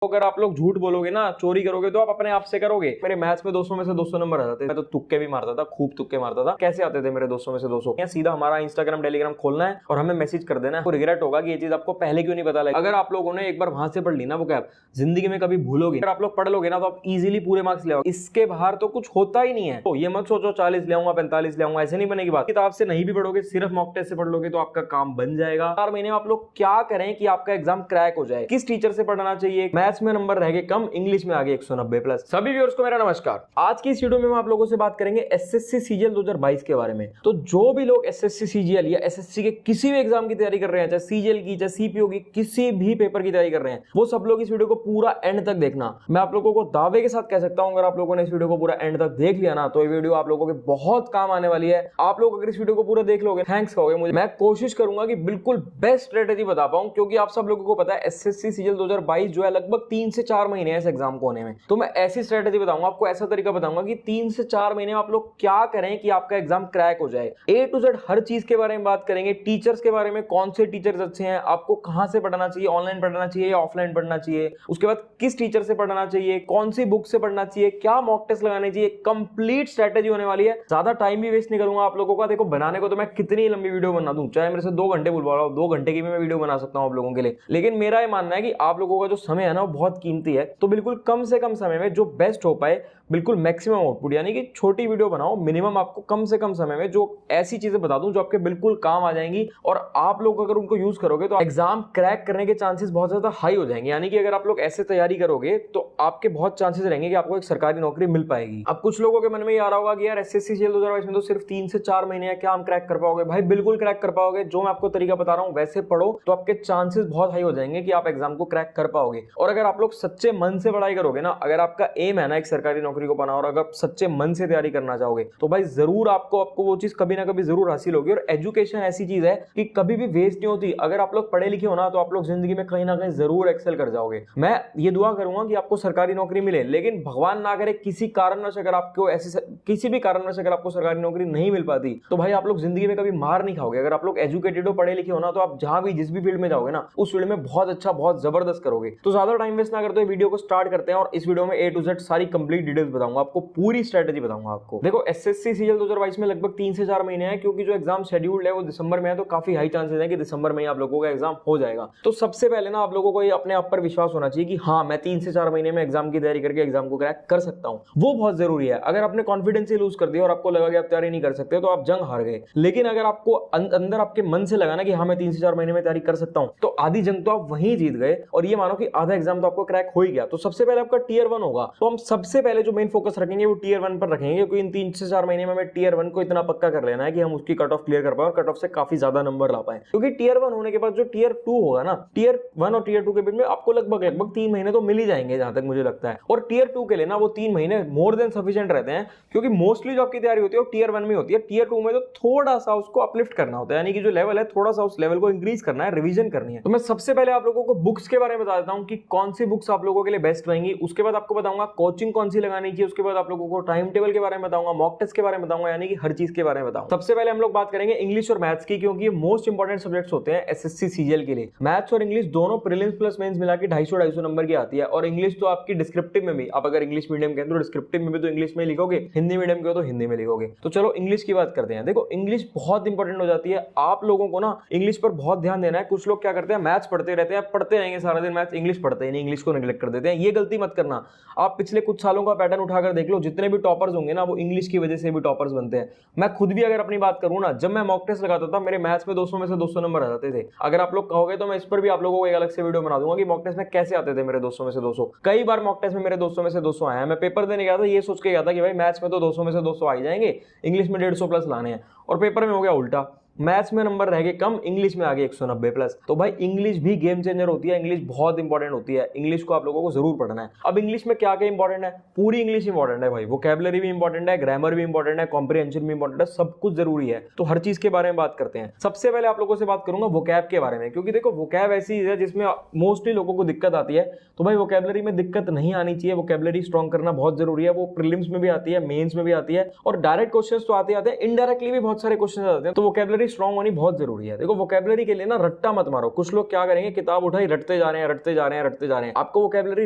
अगर आप लोग झूठ बोलोगे ना, चोरी करोगे तो आप अपने आप से करोगे। मेरे मैथ्स में 200 में से 200 नंबर आ जाते। मैं तो तुक्के भी मारता था, खूब तुक्के मारता था। कैसे आते थे मेरे 200 में से 200? सीधा हमारा इंस्टाग्राम टेलीग्राम खोलना है और हमें मैसेज कर देना है। तो रिग्रेट होगा कि ये चीज आपको पहले क्यों नहीं पता लगी। अगर आप लोगों ने एक बार वहां से पढ़ ली ना वो कैब, जिंदगी में कभी भूलोगे। अगर आप लोग पढ़ लोगे ना तो आप इजीली पूरे मार्क्स ले आओगे। इसके बाहर तो कुछ होता ही नहीं है। तो ये मत सोचो 40 ले आऊंगा 45 ले आऊंगा, ऐसे नहीं बनेगी बात। किताब से नहीं भी पढ़ोगे, सिर्फ मॉक टेस्ट से पढ़ लोगे तो आपका काम बन जाएगा। 4 महीने में आप लोग क्या करें कि आपका एग्जाम क्रैक हो जाए। किस टीचर से पढ़ना चाहिए? मैथ्स में नंबर रह गए कम, इंग्लिश में आगे 190 प्लस। सभी व्यूअर्स को मेरा नमस्कार। आज की इस वीडियो में हम आप लोगों से बात करेंगे एसएससी सीजीएल 2022 के बारे में। तो जो भी लोग एसएससी सीजीएल या एसएससी के किसी भी एग्जाम की तैयारी कर रहे हैं, चाहे सीजीएल की, चाहे सीपीओ की, किसी भी पेपर की तैयारी कर रहे हैं, वो सब लोग इस वीडियो को पूरा एंड तक देखना। मैं आप लोगों को दावे के साथ कह सकता हूं, अगर आप लोगों ने इस वीडियो को पूरा एंड तक देख लिया ना तो ये वीडियो आप लोगों के बहुत काम आने वाली है। आप लोग अगर इस वीडियो को पूरा देख लोगे, थैंक्स कहोगे मुझे। मैं कोशिश करूंगा कि बिल्कुल बेस्ट स्ट्रेटेजी बता पाऊं, क्योंकि आप सब लोगों को पता है एसएससी सीजीएल 2022 जो है लगभग 3 से 4 महीने इस एग्जाम को होने में। तो मैं ऐसी स्ट्रेटेजी बताऊंगा आपको, ऐसा तरीका बताऊंगा कि 3 से 4 महीने में आप लोग क्या करें कि आपका एग्जाम क्रैक हो जाए। ए टू जेड हर चीज के बारे में बात करेंगे। टीचर्स के बारे में, कौन से टीचर्स अच्छे हैं, आपको कहां से पढ़ना चाहिए, ऑनलाइन पढ़ना चाहिए या ऑफलाइन पढ़ना चाहिए, उसके बाद किस टीचर से पढ़ना चाहिए, कौन सी बुक से पढ़ना चाहिए, क्या मॉक टेस्ट लगाने चाहिए। कंप्लीट स्ट्रेटेजी होने वाली है। ज्यादा टाइम भी वेस्ट नहीं करूंगा आप लोगों का। देखो बनाने को तो मैं कितनी लंबी वीडियो बना दूं, चाहे मेरे से 2 घंटे बुलवा रहा हूं, 2 घंटे की भी मैं वीडियो बना सकता हूं आप लोगों के लिए। लेकिन मेरा ये मानना है कि आप लोगों का जो समय है ना वो बहुत कीमती है। तो बिल्कुल कम से कम समय में जो बेस्ट हो पाए, बिल्कुल मैक्सिमम आउटपुट, यानी कि छोटी वीडियो बनाओ। मिनिमम आपको कम से कम समय में जो ऐसी चीजें बता दूं जो आपके बिल्कुल काम आ जाएंगी, और आप लोग अगर उनको यूज करोगे तो एग्जाम क्रैक करने के चांसेस बहुत ज्यादा हाई हो जाएंगे। यानी कि अगर आप लोग ऐसे तैयारी करोगे तो आपके बहुत चांसेस रहेंगे कि आपको एक सरकारी नौकरी मिल पाएगी। अब कुछ लोगों के मन में ये आ रहा होगा कि यार एसएससी सीजीएल 2022 में तो सिर्फ 3 से 4 महीने हैं, क्या हम क्रैक कर पाओगे? भाई बिल्कुल क्रैक कर पाओगे। जो मैं आपको तरीका बता रहा हूं वैसे पढ़ो तो आपके चांसेस बहुत हाई हो जाएंगे कि आप एग्जाम को क्रैक कर पाओगे। और अगर आप लोग सच्चे मन से पढ़ाई करोगे ना, अगर आपका एम है ना एक सरकारी नौकरी को पाना, और अगर सच्चे मन से तैयारी करना चाहोगे तो भाई जरूर आपको वो चीज कभी ना कभी जरूर हासिल होगी। और एजुकेशन ऐसी चीज है कि कभी भी वेस्ट नहीं होती। अगर आप लोग पढ़े लिखे हो ना तो आप लोग जिंदगी में कहीं ना कहीं जरूर एक्सेल कर जाओगे। मैं ये दुआ करूंगा कि आपको सरकारी नौकरी मिले, लेकिन भगवान ना करे किसी कारणवश अगर आपको ऐसे किसी भी कारणवश अगर आपको सरकारी नौकरी नहीं मिल पाती तो भाई आप लोग जिंदगी में कभी मार नहीं खाओगे। अगर आप लोग एजुकेटेड हो, पढ़े लिखे हो ना, तो आप जहां भी जिस भी फील्ड में जाओगे ना उस फील्ड में बहुत अच्छा, बहुत जबरदस्त करोगे। तो ज्यादा टाइम वेस्ट ना करते हुए वीडियो को स्टार्ट करते हैं। और इस वीडियो में ए टू जेड सारी कंप्लीट डिटेल्स बताऊंगा आपको, पूरी स्ट्रेटेजी बताऊंगा आपको। देखो एसएससी सीजीएल 2022 में लगभग 3 से 4 महीने हैं, क्योंकि जो एग्जाम शेड्यूल्ड है वो दिसंबर में है। तो काफी हाई चांसेस है कि दिसंबर में ही आप लोगों का एग्जाम हो जाएगा। तो सबसे पहले ना आप लोगों को ये अपने आप पर विश्वास होना चाहिए कि हाँ मैं 3 से 4 महीने में एग्जाम की तैयारी करके एग्जाम को क्रैक कर सकता हूं। वो बहुत जरूरी है। अगर आपने कॉन्फिडेंस ही लूज कर दिया और आपको लगा कि आप तैयारी नहीं कर सकते तो आप जंग हार गए। लेकिन अगर आपको अंदर आपके मन से लगा ना कि हाँ मैं 3 से 4 महीने में तैयारी कर सकता हूं, तो आधी जंग तो आप वहीं जीत गए। और ये मानो कि आधा एग्जाम तो आपको क्रैक हो ही गया। तो सबसे पहले आपका टियर 1 होगा। तो हम सबसे पहले जो मेन फोकस रखेंगे वो टियर 1 पर रखेंगे, क्योंकि इन 3 से 4 महीने में हमें टियर 1 को इतना पक्का कर लेना है कि हम उसकी कट ऑफ क्लियर कर पाए और कट ऑफ से काफी ज्यादा नंबर ला पाए। क्योंकि टियर 1 होने के बाद जो टियर 2 होगा ना, टियर 1 और टियर 2 के बीच में आपको लगभग 3 महीने तो मिल ही जाएंगे जहां तक मुझे लगता है। और टियर 2 के लिए ना वो 3 महीने मोर देन सफिशिएंट रहते हैं, क्योंकि मोस्टली जो आपकी तैयारी होती है वो टियर 1 में होती है। टियर 2 में तो थोड़ा सा उसको अपलिफ्ट करना होता है, यानी कि जो लेवल है थोड़ा सा उस लेवल को इंक्रीज करना है, रिवीजन करनी है। तो मैं सबसे पहले आप लोगों को बुक्स के बारे में बता देता हूं कि कौन सी बुक्स आप लोगों के लिए बेस्ट रहेंगी। उसके बाद आपको बताऊंगा कोचिंग कौन सी लगानी चाहिए। उसके बाद आप लोगों को टाइम टेबल के बारे में बताऊंगा, मॉक टेस्ट के बारे में बताऊंगा, यानी कि हर चीज के बारे में बताऊंगा। सबसे पहले हम लोग बात करेंगे इंग्लिश और मैथ्स की, क्योंकि ये मोस्ट इंपॉर्टेंट सब्जेक्ट्स होते हैं एसएससी सीजीएल के लिए। मैथ्स और इंग्लिश दोनों प्रीलिम्स प्लस मेंस मिला के 250-250 नंबर की आती है। और इंग्लिश तो आपकी डिस्क्रिप्टिव में भी, आप अगर इंग्लिश मीडियम के हैं तो डिस्क्रिप्टिव में भी तो इंग्लिश में लिखोगे, हिंदी मीडियम के हो तो हिंदी में लिखोगे। तो चलो इंग्लिश की बात करते हैं। देखो इंग्लिश बहुत इंपॉर्टेंट हो जाती है। आप लोगों को ना इंग्लिश पर बहुत ध्यान देना है। कुछ लोग क्या करते हैं, मैथ्स पढ़ते रहते हैं, पढ़ते रहेंगे सारा दिन मैथ्स, इंग्लिश पढ़ते ही नहीं, इंग्लिश को नेग्लेक्ट कर देते हैं। ये गलती मत करना। आप पिछले कुछ सालों का पैटर्न उठाकर देख लो, जितने भी टॉपर्स होंगे ना वो इंग्लिश की वजह से भी टॉपर्स बनते हैं। मैं खुद भी अगर अपनी बात करूं ना, जब मैं मॉक टेस्ट लगाता था मेरे मैथ्स में 200 में से 200 नंबर आ जाते थे। अगर आप लोग कहोगे तो मैं इस पर भी आप लोगों को एक अलग से वीडियो बना दूंगा कि मॉक टेस्ट में कैसे आते थे मेरे 200 में से 200। कई बार मॉक टेस्ट में मेरे 200 में से 200 आया। मैं पेपर देने गया था ये सोच के गया था कि भाई मैथ्स में तो 200 में से 200 आ ही जाएंगे, इंग्लिश में 150 प्लस लाने हैं, और पेपर में हो गया उल्टा। मैथ्स में नंबर रह गए कम, इंग्लिश में आगे 190 प्लस। तो भाई इंग्लिश भी गेम चेंजर होती है। इंग्लिश बहुत इंपॉर्टेंट होती है। इंग्लिश को आप लोगों को जरूर पढ़ना है। अब इंग्लिश में क्या क्या इंपॉर्टेंट है, पूरी इंग्लिश इंपॉर्टेंट है भाई। वोकैबुलरी भी इंपॉर्टेंट है, ग्रामर भी इंपॉर्टेंट है, कॉम्प्रिहेंशन भी इंपॉर्टेंट है, सब कुछ जरूरी है। तो हर चीज के बारे में बात करते हैं। सबसे पहले आप लोगों से बात करूंगा वोकैब के बारे में, क्योंकि देखो वोकैब ऐसी चीज है जिसमें मोस्टली लोगों को दिक्कत आती है। तो भाई वोकैबुलरी में दिक्कत नहीं आनी चाहिए। वोकैबुलरी स्ट्रॉन्ग करना बहुत जरूरी है। वो प्रीलिम्स में भी आती है, मेंस में भी आती है, और डायरेक्ट क्वेश्चंस तो आते हैं, इनडायरेक्टली भी बहुत सारे क्वेश्चन आते हैं। तो वोकैबुलरी स्ट्रांग होनी बहुत जरूरी है। देखो वोकैबुलरी के लिए ना रट्टा मत मारो। कुछ लोग क्या करेंगे, किताब उठाई रटते जा रहे हैं, रटते जा रहे हैं, रटते जा रहे हैं। आपको वोकैबुलरी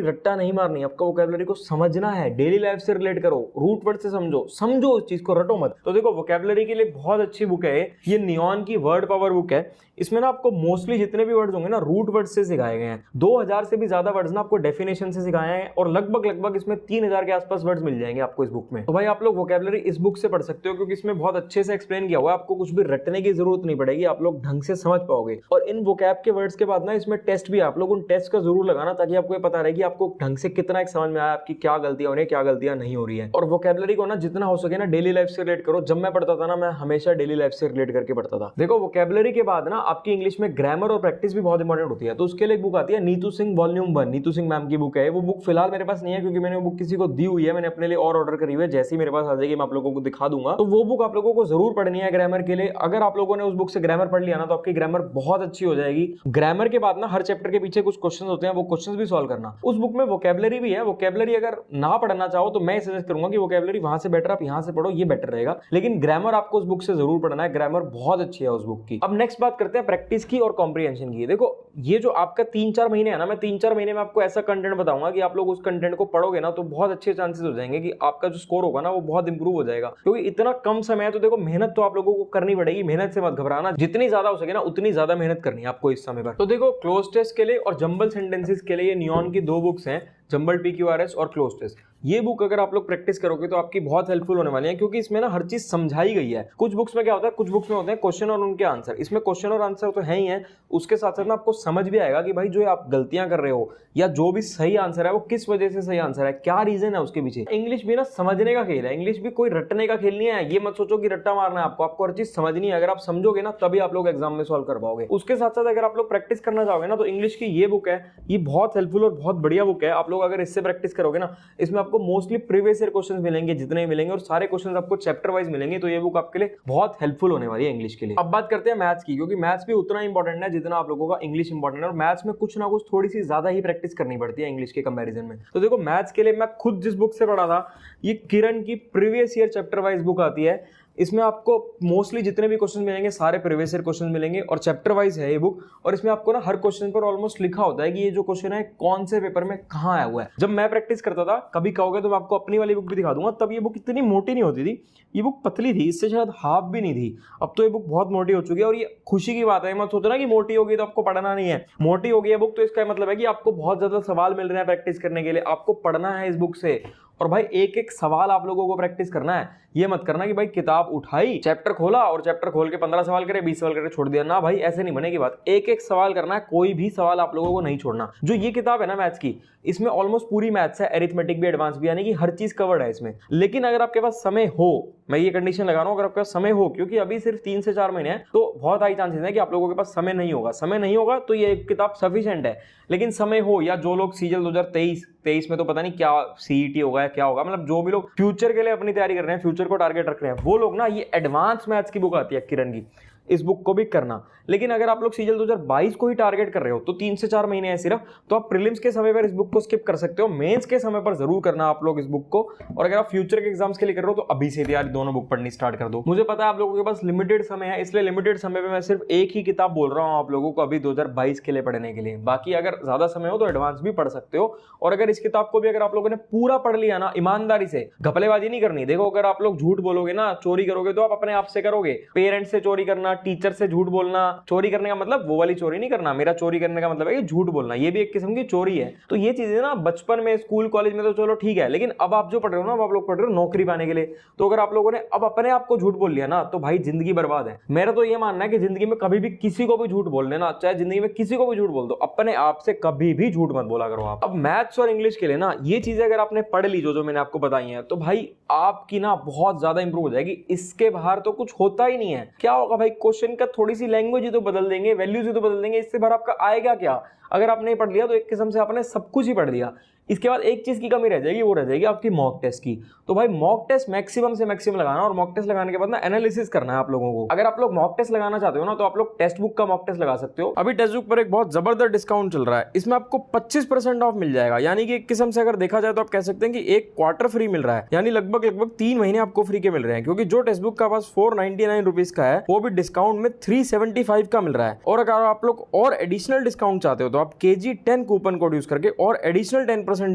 रट्टा नहीं मारनी, आपको वोकैबुलरी को समझना है, डेली लाइफ से रिलेट करो, रूट वर्ड से समझो उस चीज को, रटो मत। तो देखो वोकैबुलरी के लिए बहुत अच्छी बुक है ये, नियॉन की वर्ड पावर बुक है। इसमें ना आपको मोस्टली जितने भी वर्ड्स होंगे ना रूट वर्ड से सिखाए गए हैं। 2000 से भी ज्यादा वर्ड्स ना आपको डेफिनेशन से सिखाए हैं और लगभग इसमें 3000 के आसपास वर्ड्स मिल जाएंगे आपको इस बुक में। तो भाई आप लोग वोकैबुलरी इस बुक से पढ़ सकते हो क्योंकि इसमें बहुत अच्छे से एक्सप्लेन किया हुआ है। आपको कुछ भी रटने की जरूरत नहीं पड़ेगी, आप लोग ढंग से समझ पाओगे। और इन वोकैब के वर्ड्स के बाद ना इसमें टेस्ट भी है, आप लोग उन टेस्ट का जरूर लगाना ताकि आपको ये पता रहे कि आपको ढंग से कितना एक समझ में आया, आपकी क्या गलतियां हो रही है, क्या गलतियां नहीं हो रही है। और वोकैबुलरी को ना जितना हो सके ना डेली लाइफ से रिलेट करो। जब मैं पढ़ता था ना, मैं हमेशा डेली लाइफ से रिलेट करके पढ़ता था। देखो वोकैबुलरी के बाद ना आपकी इंग्लिश में ग्रामर और प्रैक्टिस भी बहुत इंपॉर्टेंट होती है। तो उसके लिए एक बुक आती है नीतू सिंह वॉल्यूम 1, नीतू सिंह मैम की बुक है। वो बुक फिलहाल मेरे पास नहीं है क्योंकि मैंने वो बुक किसी को दी हुई है, मैंने अपने लिए और ऑर्डर करी हुई है। जैसे ही मेरे पास आ जाएगी मैं आप लोगों को दिखा दूंगा। तो वो बुक आप लोगों को जरूर पढ़नी है ग्रामर के लिए। अगर आप लोगों ने उस बुक से ग्रामर पढ़ लिया ना तो आपकी ग्रामर बहुत अच्छी हो जाएगी। ग्रामर के बाद ना हर चैप्टर के पीछे कुछ क्वेश्चन होते हैं, वो क्वेश्चन भी सॉल्व करना। उस बुक में वोकैबुलरी भी है। वोकैबुलरी अगर ना पढ़ना चाहो तो मैं सजेस्ट करूंगा कि वोकैबुलरी वहां से बेटर आप यहां से पढ़ो, ये बेटर रहेगा। लेकिन ग्रामर आपको उस बुक से जरूर पढ़ना है, ग्रामर बहुत अच्छी है उस बुक की। अब नेक्स्ट बात करते हैं प्रैक्टिस की और कॉम्प्रिहेंशन की। देखो ये जो आपका 3-4 महीने है ना, मैं 3-4 महीने में आपको ऐसा कंटेंट बताऊंगा कि आप लोग उस कंटेंट को पढ़ोगे ना तो बहुत अच्छे चांसेस हो जाएंगे कि आपका जो स्कोर होगा ना वो बहुत इंप्रूव हो जाएगा। क्योंकि इतना कम समय है तो देखो मेहनत तो आप लोगों को करनी पड़ेगी। मेहनत से मत घबराना, जितनी ज्यादा हो सके ना उतनी ज्यादा मेहनत करनी है आपको इस समय पर। तो देखो क्लोज टेस्ट के लिए और जंबल सेंटेंसेस के लिए नियॉन की 2 बुक्स हैं, जंबल PQRS और क्लोज टेस्ट। ये बुक अगर आप लोग प्रैक्टिस करोगे तो आपकी बहुत हेल्पफुल होने वाली है क्योंकि इसमें ना हर चीज समझाई गई है। कुछ बुक्स में क्या होता है, कुछ बुक्स में होते हैं क्वेश्चन और उनके आंसर। इसमें क्वेश्चन और आंसर तो है ही है, उसके साथ साथ ना आपको समझ भी आएगा कि भाई जो आप गलतियां कर रहे हो या जो भी सही आंसर है वो किस वजह से सही आंसर है, क्या रीजन है उसके पीछे। इंग्लिश भी ना समझने का खेल है, इंग्लिश भी कोई रटने का खेल नहीं है। ये मत सोचो कि रट्टा मारना है आपको हर चीज समझनी है। अगर आप समझोगे ना तभी आप लोग एग्जाम में सॉल्व कर पाओगे। उसके साथ साथ अगर आप लोग प्रैक्टिस करना चाहोगे ना तो इंग्लिश की ये बुक है, ये बहुत हेल्पफुल और बहुत बढ़िया बुक है। आप लोग अगर इससे प्रैक्टिस करोगे ना, इसमें आपको मोस्टली प्रीवियस ईयर क्वेश्चंस मिलेंगे, जितने मिलेंगे, और सारे क्वेश्चंस आपको चैप्टर वाइज मिलेंगे। तो ये बुक आपके लिए बहुत हेल्पफुल होने वाली है इंग्लिश के लिए। अब बात करते हैं मैथ्स की, क्योंकि मैथ्स भी उतना इंपॉर्टेंट है जितना आप लोगों का इंग्लिश इंपॉर्टेंट है। और मैथ्स में कुछ ना कुछ थोड़ी सी ज्यादा ही प्रैक्टिस करनी पड़ती है इंग्लिश के कंपैरिजन में। तो देखो मैथ्स के लिए मैं खुद जिस बुक से पढ़ा था, ये किरण की previous year chapter wise book आती है। इसमें आपको मोस्टली जितने भी क्वेश्चन मिलेंगे सारे प्रीवियस ईयर क्वेश्चन मिलेंगे और चैप्टर वाइज है ये बुक। और इसमें आपको ना हर क्वेश्चन पर ऑलमोस्ट लिखा होता है कि ये जो क्वेश्चन है कौन से पेपर में कहाँ आया हुआ है। जब मैं प्रैक्टिस करता था, कभी कहोगे तो मैं आपको अपनी वाली बुक भी दिखा दूंगा, तब ये बुक इतनी मोटी नहीं होती थी, ये बुक पतली थी, इससे शायद हाफ भी नहीं थी। अब तो ये बुक बहुत मोटी हो चुकी है और ये खुशी की बात है। मत सोचना कि मोटी होगी तो आपको पढ़ना नहीं है। मोटी होगी है बुक तो इसका मतलब है कि आपको बहुत ज्यादा सवाल मिल रहे हैं प्रैक्टिस करने के लिए, आपको पढ़ना है इस बुक से। और भाई एक एक सवाल आप लोगों को प्रैक्टिस करना है। ये मत करना कि भाई किताब उठाई, चैप्टर खोला और चैप्टर खोल के 15 सवाल करे, 20 सवाल करे, छोड़ दिया ना भाई, ऐसे नहीं बनेगी बात। एक एक सवाल करना है, कोई भी सवाल आप लोगों को नहीं छोड़ना। जो ये किताब है ना मैथ्स की, इसमें ऑलमोस्ट पूरी मैथ्स है, एरिथमेटिक भी, एडवांस भी, यानी कि हर चीज कवर्ड है इसमें। लेकिन अगर आपके पास समय हो, मैं ये कंडीशन लगा रहा हूं, अगर आपके पास समय हो, क्योंकि अभी सिर्फ 3 से 4 महीने हैं, तो बहुत हाई चांसेस है कि आप लोगों के पास समय नहीं होगा। समय नहीं होगा तो ये किताब सफिशिएंट है। लेकिन समय हो, या जो लोग सीजल 2023 में तो पता नहीं क्या CET होगा या क्या होगा, मतलब जो भी लोग फ्यूचर के लिए अपनी तैयारी कर रहे हैं, फ्यूचर को टारगेट रख रहे हैं, वो लोग ना ये एडवांस मैथ्स की बुक आती है किरण की, इस बुक को भी करना। लेकिन अगर आप लोग सीजल 2022 को ही टारगेट कर रहे हो तो 3 से 4 महीने हैं सिर्फ, तो आप प्रीलिम्स के समय पर इस बुक को स्किप कर सकते हो। मेंस के समय पर जरूर करना आप लोग इस बुक को। और अगर आप फ्यूचर के एग्जाम्स के लिए कर रहे हो तो अभी से तैयारी दोनों बुक पढ़नी स्टार्ट कर दो। मुझे पता है आप लोगों के पास लिमिटेड समय है, इसलिए लिमिटेड समय पे मैं सिर्फ एक ही किताब बोल रहा हूं आप लोगों को अभी 2022 के लिए पढ़ने के लिए। बाकी अगर ज्यादा समय हो तो एडवांस भी पढ़ सकते हो। और अगर इस किताब को भी अगर आप लोगों ने पूरा पढ़ लिया ना, ईमानदारी से, घपलेबाजी नहीं करनी। देखो अगर आप लोग झूठ बोलोगे ना, चोरी करोगे तो आप अपने आप से करोगे। पेरेंट्स से चोरी करना, टीचर से झूठ बोलना, चोरी करने का मतलब वो वाली चोरी नहीं करना। मेरा चोरी करने का मतलब है कि झूठ बोलना, ये भी एक किस्म की चोरी है। तो ये चीजें ना बचपन में, स्कूल कॉलेज में तो चलो ठीक है, लेकिन अब आप जो पढ़ रहे हो ना, आप लोग पढ़ रहे हो नौकरी पाने के लिए। तो अगर आप लोगों ने अब अपने आप को झूठ बोल लिया ना तो भाई जिंदगी बर्बाद है। मेरा तो ये मानना है कि जिंदगी में कभी भी किसी को भी झूठ बोल लेना, चाहे जिंदगी में किसी को भी झूठ बोल दो, अपने आप से कभी भी झूठ मत बोला करो आप। अब मैथ्स और इंग्लिश के लिए ना ये चीजें अगर आपने पढ़ ली, जो मैंने आपको बताई है, तो भाई आपकी ना बहुत ज्यादा इंप्रूव हो जाएगी। इसके बाहर तो कुछ होता ही नहीं है। क्या होगा भाई, क्वेश्चन का थोड़ी सी लैंग्वेज ही तो बदल देंगे, वैल्यूज ही तो बदल देंगे, इससे बाहर आपका आएगा क्या। अगर आप नहीं पढ़ लिया तो एक किस्म से आपने सब कुछ ही पढ़ लिया। इसके बाद एक चीज की कमी रह जाएगी, वो रह जाएगी आपकी मॉक टेस्ट की। तो भाई मॉक टेस्ट मैक्सिमम से मैक्सिमम लगाना, और मॉक टेस्ट लगाने के बाद ना एनालिसिस करना है आप लोगों को। अगर आप लोग मॉक टेस्ट लगाना चाहते हो ना, तो आप लोग टेक्स्ट बुक का मॉक टेस्ट लगा सकते हो। अभी टेक्स्ट बुक पर एक बहुत जबरदस्त डिस्काउंट चल रहा है, इसमें आपको 25% ऑफ मिल जाएगा। यानी कि एक किस्म से अगर देखा जाए तो आप कह सकते हैं कि एक क्वार्टर फ्री मिल रहा है, यानी लगभग 3 महीने आपको फ्री के मिल रहे हैं। क्योंकि जो टेक्स्ट बुक का पास 499 रुपीज का है, वो भी डिस्काउंट में 375 का मिल रहा है। और अगर आप लोग और एडिशनल डिस्काउंट चाहते हो तो आप KG10 कूपन कोड यूज करके और एडिशनल 10%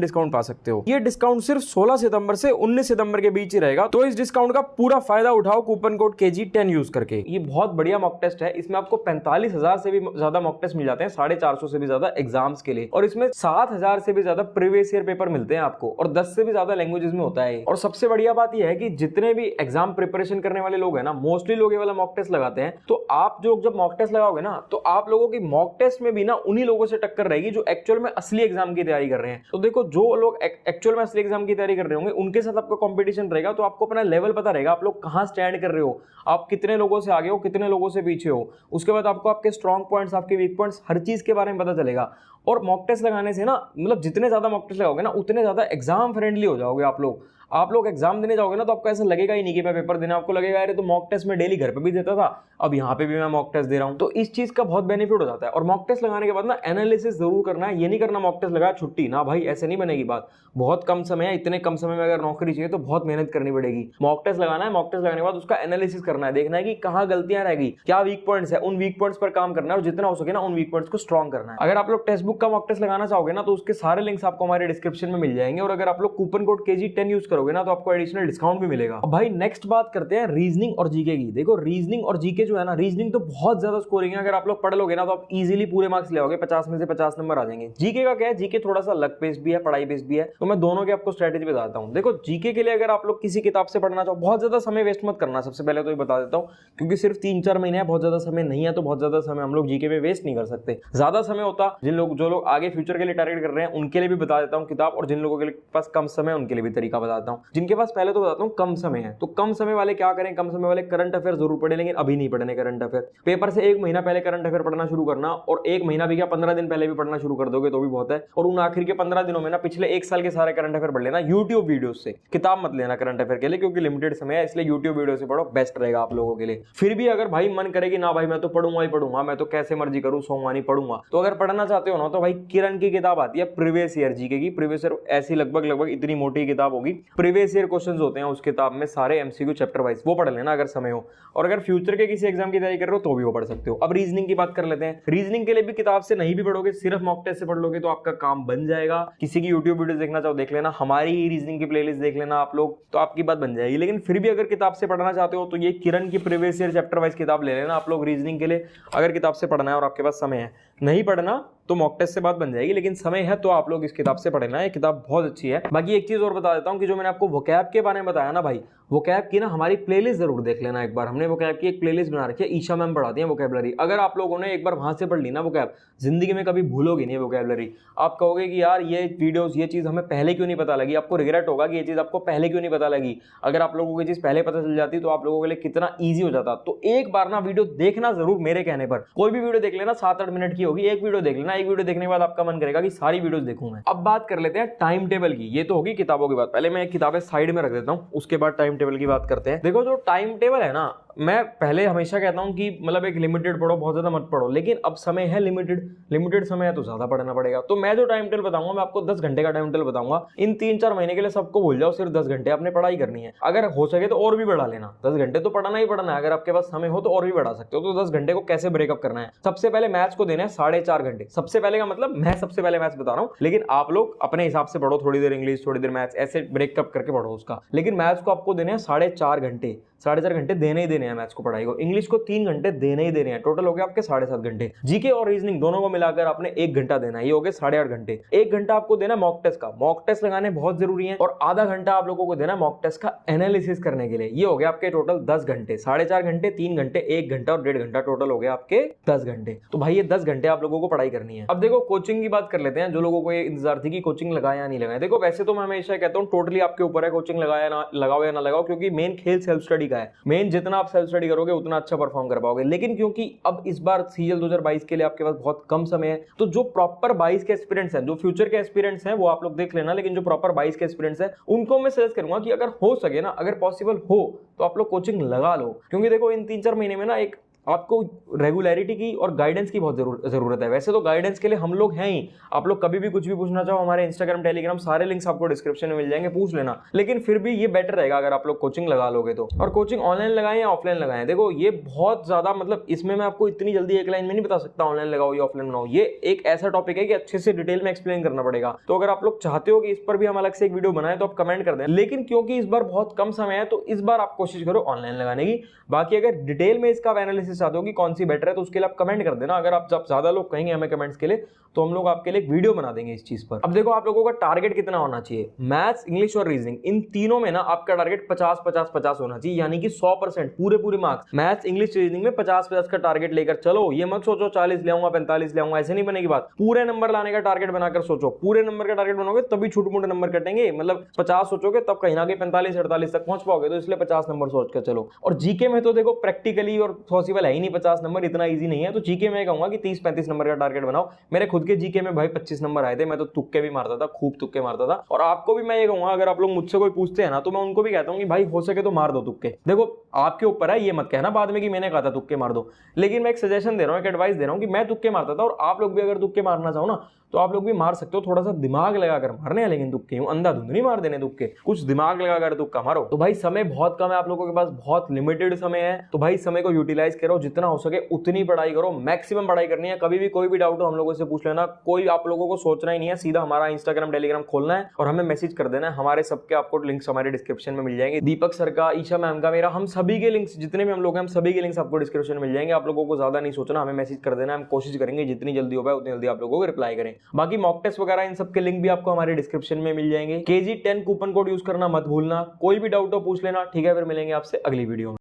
डिस्काउंट पा सकते हो। ये डिस्काउंट सिर्फ 16 सितंबर से 19 सितंबर के बीच ही रहेगा, तो इस डिस्काउंट का पूरा फायदा उठाओ कूपन कोड KG10 यूज करके। ये बहुत बढ़िया मॉक टेस्ट है, इसमें आपको 45,000 से भी ज्यादा मॉक टेस्ट मिल जाते हैं, 450 से भी ज्यादा एग्जाम्स के लिए, और इसमें 7,000 से भी ज्यादा प्रीवियस ईयर पेपर मिलते हैं आपको, और 10 से भी ज्यादा लैंग्वेजेस में होता है। और सबसे बढ़िया बात यह है कि जितने भी एग्जाम प्रिपरेशन करने वाले लोग हैं ना, मोस्टली लोग ये वाला मॉक टेस्ट लगाते हैं। तो आप जो जब मॉक टेस्ट लगाओगे ना, तो आप लोगों की मॉक टेस्ट में भी ना उन्हीं लोगों से टक्कर रहेगी जो एक्चुअल में असली एग्जाम की तैयारी कर रहे हैं। तो देखो, जो लोग एक्चुअल में असली एग्जाम की तैयारी कर रहे होंगे, उनके साथ आपका कंपटीशन रहेगा, तो आपको अपना लेवल पता रहेगा, आप लोग कहां स्टैंड कर रहे हो, आप कितने लोगों से आगे हो, कितने लोगों से पीछे हो। उसके बाद आपको आपके स्ट्रॉन्ग पॉइंट्स, आपके वीक पॉइंट्स, हर चीज के बारे में पता चलेगा। और मॉक टेस्ट लगाने से ना, मतलब जितने ज्यादा मॉक टेस्ट लगाओगे ना, उतने ज्यादा एग्जाम फ्रेंडली हो जाओगे आप लोग। आप लोग एग्जाम देने जाओगे ना, तो आपको ऐसा लगेगा ही नहीं कि मैं पेपर देने, आपको लगेगा अरे तो मॉक टेस्ट में डेली घर पे भी देता था, अब यहाँ पे भी मैं मॉक टेस्ट दे रहा हूँ। तो इस चीज का बहुत बेनिफिट हो जाता है। और मॉक टेस्ट लगाने के बाद ना एनालिसिस जरूर करना है, ये नहीं करना मॉक टेस्ट लगाया छुट्टी ना, भाई ऐसे नहीं बनेगी बात। बहुत कम समय है, इतने कम समय में अगर नौकरी चाहिए तो बहुत मेहनत करनी पड़ेगी। मॉक टेस्ट लगाना है, मॉक टेस्ट लगाने के बाद उसका एनालिसिस करना है, देखना है कि कहाँ गलतियां रहेगी, क्या वीक पॉइंट्स है, उन वीक पॉइंट्स पर काम करना है, और जितना हो सके ना उन वीक पॉइंट्स को स्ट्रॉन्ग करना है। अगर आप लोग टेक्स्ट बुक का मॉक टेस्ट लगाना चाहोगे ना, तो उसके सारे लिंक्स आपको हमारे डिस्क्रिप्शन में मिल जाएंगे। और अगर आप लोग कूपन कोड KG10 यूज करोगे ना, तो आपको एडिशनल डिस्काउंट भी मिलेगा। अब भाई नेक्स्ट बात करते हैं रीजनिंग और जीके की। देखो, रीजनिंग और जीके जो है ना, रीजनिंग तो बहुत ज्यादा स्कोरिंग है, अगर आप लोग पढ़ लोगे ना तो आप इजीली पूरे मार्क्स ले आओगे, 50 में से 50 नंबर आ जाएंगे। जीके का क्या है, जीके थोड़ा सा लक बेस्ड भी है, पढ़ाई बेस्ड भी है, तो मैं दोनों के आपको स्ट्रेटेजी बताता हूं। देखो, जीके के लिए अगर आप लोग किसी किताब से पढ़ना चाहो, बहुत ज्यादा समय वेस्ट मत करना, सबसे पहले तो ये बता देता हूं, क्योंकि सिर्फ 3-4 महीने है, बहुत ज्यादा समय नहीं है, तो बहुत ज्यादा समय हम लोग जीके में वेस्ट नहीं कर सकते। ज्यादा समय होता जो लोग आगे फ्यूचर के लिए टारगेट कर रहे हैं, उनके लिए भी बता देता हूं किताब, और जिन लोगों के पास कम समय है उनके लिए भी तरीका बताता हूं। जिनके पास, पहले तो बताता हूं कम समय है, तो कम समय वाले क्या करें, कम समय वाले करंट अफेयर जरूर पढ़े, लेकिन अभी नहीं पढ़ने करंट अफेयर। पेपर से 1 महीना पहले करंट अफेयर पढ़ना शुरू करना, और 1 महीना भी क्या, 15 दिन पहले भी पढ़ना शुरू कर दोगे तो भी बहुत है। और उन आखिर के 15 दिनों में ना पिछले 1 साल के सारे करंट अफेयर पढ़ लेना यूट्यूब वीडियो से। किताब मत लेना करंट अफेयर के लिए, क्योंकि लिमिटेड समय है, इसलिए यूट्यूब वीडियो से पढ़ो, बेस्ट रहेगा आप लोगों के लिए। फिर भी अगर भाई मन करेगी ना भाई मैं तो पढ़ूंगा ही पढ़ूंगा, मैं तो कैसे मर्जी करूं, सोमवानी पढ़ूंगा, तो अगर पढ़ना चाहते हो ना, तो भाई किरण की किताब आती है प्रीवियस ईयर जीके की। प्रीवियस ईयर ऐसी लगभग इतनी मोटी किताब होगी, प्रीवियस ईयर क्वेश्चंस होते हैं उस किताब में सारे, एमसीक्यू चैप्टर वाइज, वो पढ़ लेना अगर समय हो। और अगर फ्यूचर के किसी एग्जाम की तैयारी कर रहे हो तो भी वो पढ़ सकते हो। अब रीजनिंग की बात कर लेते हैं। रीजनिंग के लिए भी किताब से नहीं भी पढ़ोगे, सिर्फ मॉक टेस्ट से पढ़ लोगे तो आपका काम बन जाएगा। किसी की यूट्यूब वीडियो देखना चाहो देख लेना, हमारी ही रीजनिंग की प्लेलिस्ट देख लेना आप लोग, तो आपकी बात बन जाएगी। लेकिन फिर भी अगर किताब से पढ़ना चाहते हो तो ये किरण की प्रीवियस ईयर चैप्टर वाइज किताब ले लेना आप लोग रीजनिंग के लिए, अगर किताब से पढ़ना है और आपके पास समय है। नहीं पढ़ना तो मॉक टेस्ट से बात बन जाएगी, लेकिन समय है तो आप लोग इस किताब से पढ़ना है, ये किताब बहुत अच्छी है। बाकी एक चीज और बता देता हूं कि जो मैंने आपको वोकैब के बारे में बताया ना भाई, वोकैब की ना हमारी प्लेलिस्ट जरूर देख लेना एक बार। हमने वोकैब की एक प्लेलिस्ट बना रखी है, ईशा मैम पढ़ाती हैं वोकैबुलरी। अगर आप लोगों ने एक बार वहां से पढ़ ली ना वोकैब, जिंदगी में कभी भूलोगे नहीं वोकैबुलरी। आप कहोगे कि यार ये वीडियोस, ये चीज हमें पहले क्यों नहीं पता लगी, आपको रिग्रेट होगा कि ये चीज आपको पहले क्यों नहीं पता लगी। अगर आप लोगों को ये चीज पहले पता चल जाती तो आप लोगों के लिए कितना ईजी हो जाता। तो एक बार ना वीडियो देखना जरूर, मेरे कहने पर कोई भी वीडियो देख लेना, 7-8 मिनट की होगी, एक वीडियो देख लेना। एक वीडियो देखने के बाद आपका मन करेगा कि सारी वीडियोस देखूं मैं। अब बात कर लेते हैं टाइम टेबल की। ये तो होगी किताबों की बात, पहले मैं किताबें साइड में रख देता हूं, उसके बाद टाइम टेबल की बात करते हैं। देखो, जो टाइम टेबल है ना, मैं पहले हमेशा कहता हूं कि मतलब एक लिमिटेड पढ़ो, बहुत ज्यादा मत पढ़ो, लेकिन अब समय है लिमिटेड समय है तो ज्यादा पढ़ना पड़ेगा। तो मैं जो टाइम टेबल बताऊंगा, मैं आपको 10 घंटे का टाइम टेबल बताऊंगा। इन 3-4 महीने के लिए सबको भूल जाओ, सिर्फ 10 घंटे अपने पढ़ाई करनी है। अगर हो सके तो और भी बढ़ा लेना, 10 घंटे तो पढ़ना ही पढ़ना है। अगर आपके पास समय हो तो और भी बढ़ा सकते हो। तो 10 घंटे को कैसे ब्रेकअप करना है, सबसे पहले मैथ्स को देना है 4.5 घंटे। सबसे पहले का मतलब मैं सबसे पहले मैथ्स बता रहा हूं, लेकिन आप लोग अपने हिसाब से पढ़ो, थोड़ी देर इंग्लिश, थोड़ी देर मैथ्स, ऐसे ब्रेकअप करके पढ़ो उसका। लेकिन मैथ्स को आपको देने हैं 4.5 घंटे, 4.5 घंटे देने ही देने हैं मैथ्स को, पढ़ाई को। इंग्लिश को 3 घंटे देने ही देने हैं, टोटल हो गया आपके 7.5 घंटे। जीके और रीजनिंग दोनों को मिलाकर आपने 1 घंटा देना है, ये हो गए 8.5 घंटे। 1 घंटा आपको देना मॉक टेस्ट का, मॉक टेस्ट लगाने बहुत जरूरी है, और आधा घंटा आप लोगों को देना मॉक टेस्ट का एनालिसिस करने के लिए। ये हो गया आपके टोटल 10 घंटे, 4.5 घंटे, 3 घंटे, 1 घंटा और 1.5 घंटा, टोटल हो गया आपके 10 घंटे। तो भाई ये 10 घंटे आप लोगों को पढ़ाई करनी है। अब देखो, कोचिंग की बात कर लेते हैं। जो लोगों को ये इंतजार थी कि कोचिंग लगाए या नहीं लगाए, देखो वैसे तो मैं हमेशा कहता हूँ टोटली आपके ऊपर है, कोचिंग लगाया ना लगाओ या ना लगाओ, क्योंकि मेन खेल सेल्फ स्टडी का है। मेन जितना आप सेल्फ स्टडी करोगे उतना अच्छा परफॉर्म कर पाओगे। लेकिन क्योंकि अब इस बार सीजीएल 2022 के लिए आपके पास बहुत कम समय है, तो जो प्रॉपर 22 के एस्पिरेंट्स हैं, जो फ्यूचर के एस्पिरेंट्स हैं, वो आप लोग देख लेना, लेकिन जो प्रॉपर 22 के एस्पिरेंट्स हैं उनको मैं सजेस्ट करूंगा कि अगर हो सके ना, अगर पॉसिबल हो तो आप लोग कोचिंग लगा लो। क्योंकि देखो इन 3-4 महीने में ना एक आपको रेगुलरिटी की और गाइडेंस की बहुत जरूरत है। वैसे तो गाइडेंस के लिए हम लोग हैं ही, आप लोग कभी भी कुछ भी पूछना चाहो हमारे इंस्टाग्राम टेलीग्राम सारे लिंक्स आपको डिस्क्रिप्शन में मिल जाएंगे, पूछ लेना। लेकिन फिर भी ये बेटर रहेगा अगर आप लोग कोचिंग लगा लोगे तो। और कोचिंग ऑनलाइन लगाएं या ऑफलाइन लगाएं, देखो ये बहुत ज्यादा मतलब इसमें मैं आपको इतनी जल्दी एक लाइन में नहीं बता सकता ऑनलाइन लगाओ या ऑफलाइन बनाओ। ये एक ऐसा टॉपिक है कि अच्छे से डिटेल में एक्सप्लेन करना पड़ेगा। तो अगर आप लोग चाहते हो कि इस पर भी हम अलग से एक वीडियो बनाए तो आप कमेंट कर दें। लेकिन क्योंकि इस बार बहुत कम समय है तो इस बार आप कोशिश करो ऑनलाइन लगाने की। बाकी अगर डिटेल में इसका एनालिसिस चाहते हो कि कौन सी बेटर है तो उसके लिए आप कमेंट कर देना। अगर आप जब ज्यादा लोग कहेंगे हमें कमेंट्स के लिए तो हम लोग आपके लिए एक वीडियो बना देंगे इस चीज पर। अब देखो आप लोगों का टारगेट कितना होना चाहिए, मैथ्स, इंग्लिश और रीजनिंग, इन तीनों में ना आपका टारगेट 50-50-50 होना चाहिए, यानी कि 100% पूरे मार्क्स। मैथ्स, इंग्लिश, रीजनिंग में 50-50 का टारगेट लेकर चलो। ये मत सोचो 40 ले आऊंगा 45 ले आऊंगा, ऐसे नहीं बनेगी बात। पूरे नंबर लाने का टारगेट बनाकर सोचो। पूरे नंबर का टारगेट बनाओगे तभी छोटे मोटे नंबर कटेंगे। मतलब 50 सोचोगे तब कहीं ना कहीं 45-48 तक पहुंच पाओगे, तो इसलिए 50 नंबर सोच कर चलो। और जीके में तो देखो प्रैक्टिकली और पॉसिबल है ही नहीं 50 नंबर, इतना ईजी नहीं है। तो जीके में कहूंगा कि 30-35 नंबर का टारगेट बनाओ। मेरे खुद के जीके में भाई 25 नंबर आए थे, मैं तो तुक्के भी मारता था, खूब तुक्के मारता था। और आपको भी मैं ये कहूंगा, अगर आप लोग मुझसे कोई पूछते हैं ना तो मैं उनको भी कहता हूं कि भाई हो सके तो मार दो तुक्के। देखो आपके ऊपर है, ये मत कहना बाद में कि मैंने कहा था तुक्के मार दो। लेकिन मैं एक सजेशन दे रहा हूं, एक एडवाइस दे रहा हूं कि मैं तुक्के मारता था और आप लोग भी अगर तुक्के मारना चाहो ना तो आप लोग भी मार सकते हो। थोड़ा सा दिमाग लगाकर मारने हैं, लेकिन तुक्के अंधाधुंध नहीं मार देने तुक्के, कुछ दिमाग लगाकर तुक्का मारो। तो भाई समय बहुत कम है, आप लोगों के पास बहुत लिमिटेड समय है, तो भाई समय को यूटिलाइज करो, जितना हो सके उतनी पढ़ाई करो, मैक्सिमम पढ़ाई करनी है। कभी भी कोई भी डाउट हो हम लोगों से पूछ लेना, कोई आप लोगों को सोचना ही नहीं है, सीधा हमारा इंस्टाग्राम टेलीग्राम खोलना है और हमें मैसेज कर देना है। हमारे सबके आपको लिंक्स हमारे डिस्क्रिप्शन में मिल जाएंगे, दीपक सर का, ईशा मैम का, मेरा, हम सभी के लिंक्स, जितने भी हम लोग हैं हम सभी के लिंक्स आपको डिस्क्रिप्शन में मिल जाएंगे। आप लोगों को ज्यादा नहीं सोचना, हमें मैसेज कर देना, हम कोशिश करेंगे जितनी जल्दी हो पाए उतनी जल्दी आप लोगों को रिप्लाई करें। बाकी मॉक टेस्ट वगैरह इन सब के लिंक भी आपको हमारे डिस्क्रिप्शन में मिल जाएंगे। KG10 कूपन कोड यूज करना मत भूलना। कोई भी डाउट हो पूछ लेना, ठीक है? फिर मिलेंगे आपसे अगली वीडियो में।